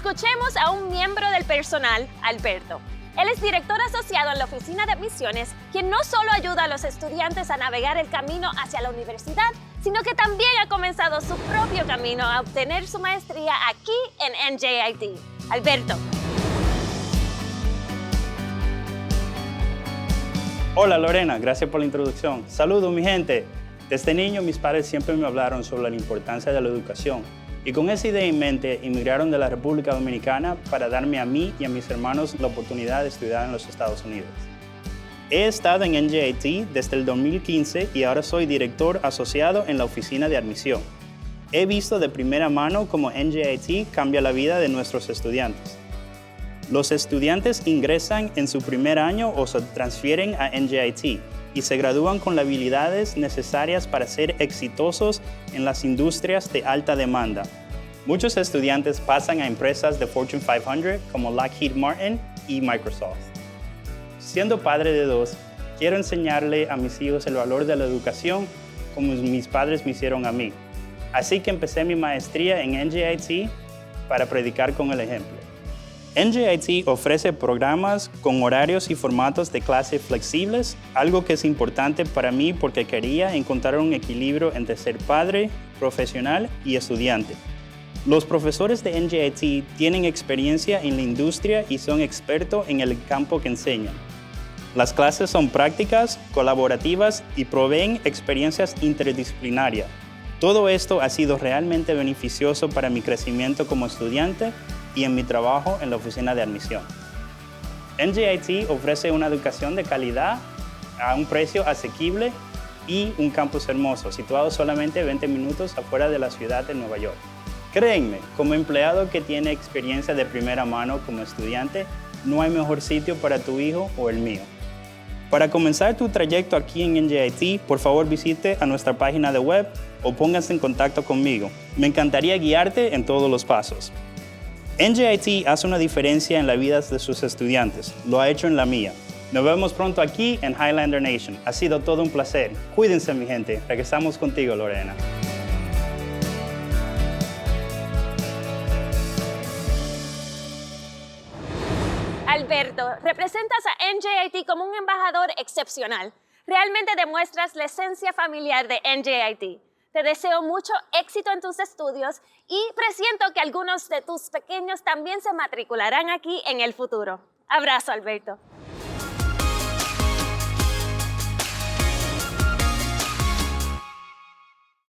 Escuchemos a un miembro del personal, Alberto. Él es director asociado en la Oficina de Admisiones, quien no solo ayuda a los estudiantes a navegar el camino hacia la universidad, sino que también ha comenzado su propio camino a obtener su maestría aquí en NJIT. Alberto. Hola Lorena, gracias por la introducción. Saludos mi gente. Desde niño mis padres siempre me hablaron sobre la importancia de la educación y con esa idea en mente emigraron de la República Dominicana para darme a mí y a mis hermanos la oportunidad de estudiar en los Estados Unidos. He estado en NJIT desde el 2015 y ahora soy director asociado en la Oficina de Admisión. He visto de primera mano cómo NJIT cambia la vida de nuestros estudiantes. Los estudiantes ingresan en su primer año o se transfieren a NJIT y se gradúan con las habilidades necesarias para ser exitosos en las industrias de alta demanda. Muchos estudiantes pasan a empresas de Fortune 500 como Lockheed Martin y Microsoft. Siendo padre de dos, quiero enseñarle a mis hijos el valor de la educación como mis padres me hicieron a mí. Así que empecé mi maestría en NJIT para predicar con el ejemplo. NJIT ofrece programas con horarios y formatos de clase flexibles, algo que es importante para mí porque quería encontrar un equilibrio entre ser padre, profesional y estudiante. Los profesores de NJIT tienen experiencia en la industria y son expertos en el campo que enseñan. Las clases son prácticas, colaborativas y proveen experiencias interdisciplinarias. Todo esto ha sido realmente beneficioso para mi crecimiento como estudiante y en mi trabajo en la oficina de admisión. NJIT ofrece una educación de calidad a un precio asequible y un campus hermoso, situado solamente 20 minutos afuera de la ciudad de Nueva York. Créenme, como empleado que tiene experiencia de primera mano como estudiante, no hay mejor sitio para tu hijo o el mío. Para comenzar tu trayecto aquí en NJIT, por favor visite a nuestra página de web o pónganse en contacto conmigo. Me encantaría guiarte en todos los pasos. NJIT hace una diferencia en la vida de sus estudiantes. Lo ha hecho en la mía. Nos vemos pronto aquí en Highlander Nation. Ha sido todo un placer. Cuídense, mi gente. Regresamos contigo, Lorena. Alberto, representas a NJIT como un embajador excepcional. Realmente demuestras la esencia familiar de NJIT. Te deseo mucho éxito en tus estudios y presiento que algunos de tus pequeños también se matricularán aquí en el futuro. Abrazo, Alberto.